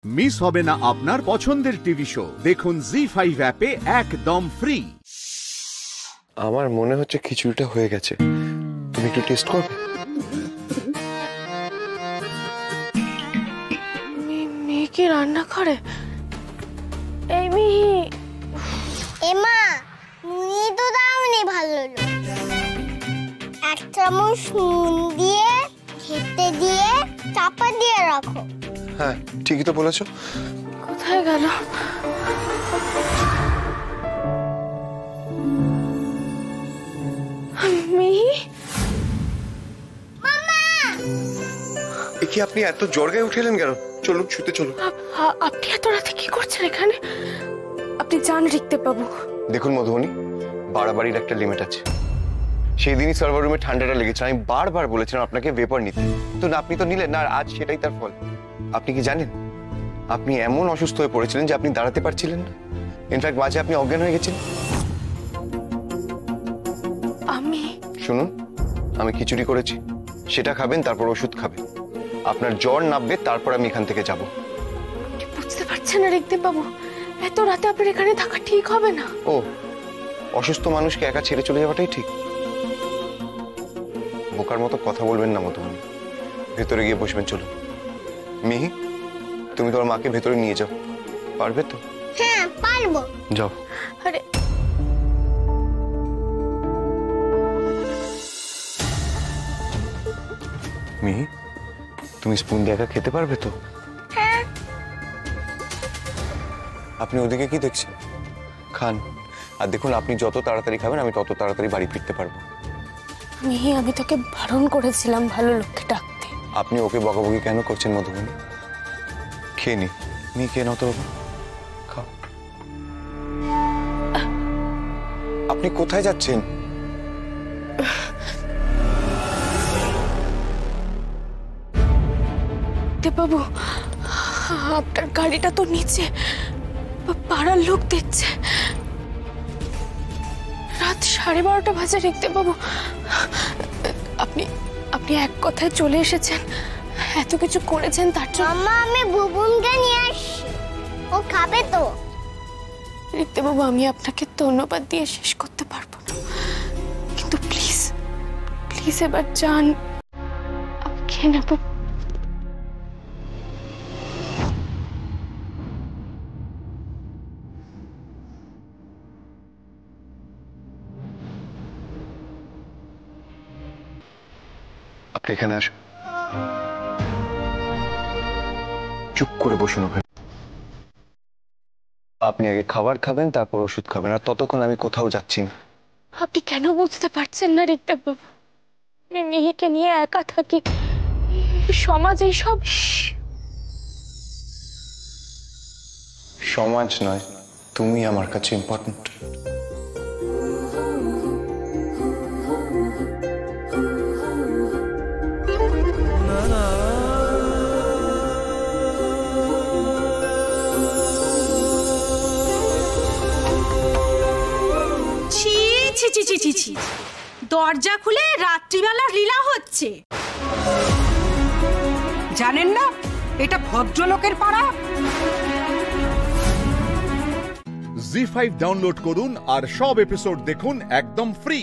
Miss হবে না আপনার পছন্দের টিভি শো। দেখুন জি5 অ্যাপে একদম ফ্রি। আমার মনে হচ্ছে খিচুড়িটা হয়ে গেছে, তুমি একটু টেস্ট করবে? মেয়ে কি রান্না করে? এই মিহি, এমা নুনি তো দাওনি ভালো, এক চামচ নুন দিয়ে খেতে দিয়ে চাপা দিয়ে রাখো। হ্যাঁ ঠিকই তো বলেছো। কোথায় গেল? মিহি, কি আপনি এত জ্বর গায়ে উঠেলেন কেন? চলুন শুতে চলুন। আপনি এত রাতে কি করছেন এখানে? আপনি জান লিখতে পাবো। দেখুন মধুবনী, বাড়াবাড়ির একটা লিমিট আছে। সেই দিনই সার্ভার রুমে ঠান্ডাটা লেগেছে, আমি বারবার বলেছিলাম আপনাকে ভেপার নিতে, তো আপনি তো নিলেন না, আর আজ সেটাই তার ফল। আপনি কি জানেন আপনি এমন অসুস্থ হয়ে পড়েছিলেন যে আপনি দাঁড়াতে পারছিলেন না, ইনফ্যাক্ট মাঝে আপনি অজ্ঞান হয়ে গেছেন। আমি শুনুন, আমি খিচুড়ি করেছি, সেটা খাবেন, তারপর ওষুধ খাবেন। আপনার জ্বর নামবে, তারপর আমি এখান থেকে যাব। বুঝতে পারছেন না লিখতে পাবো, এত রাতে আপনার এখানে থাকা ঠিক হবে না। ও, অসুস্থ মানুষকে একা ছেড়ে চলে যাওয়াটাই ঠিক? বোকার মতো কথা বলবেন না মধুবনী, ভেতরে গিয়ে বসবেন। চলুন মিহি, তুমি তোমার মাকে ভেতরে নিয়ে যাও, পারবে তো? হ্যাঁ পারবো। যাও। আরে মিহি, তুমি স্পুন দিয়ে একা খেতে পারবে তো? হ্যাঁ। আপনি ওদিকে কি দেখছেন? খান, আর দেখুন আপনি যত তাড়াতাড়ি খাবেন আমি তত তাড়াতাড়ি বাড়ি ফিরতে পারবো। মিহি, আমি তোকে বারণ করেছিলাম ভালো লোককে ডাকতে। আপনি ওকে বকাবকি কেন করছেন মধুবনী? খেয়ে নি, খেয়ে নাও তো বাবা, খাও। আপনি কোথায় যাচ্ছেন? বাবু, আপনার গাড়িটা তো নিচে, পাড়ার লোক দেখছে। রাত 12:30 বাজে লিখতে বাবু, আপনি আপনি এক কথায় চলে এসেছেন, এত কিছু করেছেন তার জন্য। মামা আমি বুবুনকে নিয়ে আসছি, ও খাবে তো। লিখতে বাবু, আমি আপনাকে ধন্যবাদ দিয়ে শেষ করতে পারবো না, কিন্তু প্লিজ প্লিজ এবার যান, আমি খেয়ে নেবো। আপনি এখানে আসুন, চুপ করে বসুন ওখানে। আপনি আগে খাবার খাবেন, তারপর ওষুধ খাবেন, আর ততক্ষণ আমি কোথাও যাচ্ছি না। আপনি কেন বুঝতে পারছেন না ঋত্বিক বাবু, আমি মেয়েকে নিয়ে একা থাকি, সমাজ এইসব। সমাজ নয়, তুমি আমার কাছে ইম্পর্টেন্ট। দরজা খুলে রাত্রিবেলা লীলা হচ্ছে, জানেন না এটা ভদ্রলোকের পাড়া? জি5 ডাউনলোড করুন আর সব এপিসোড দেখুন একদম ফ্রি।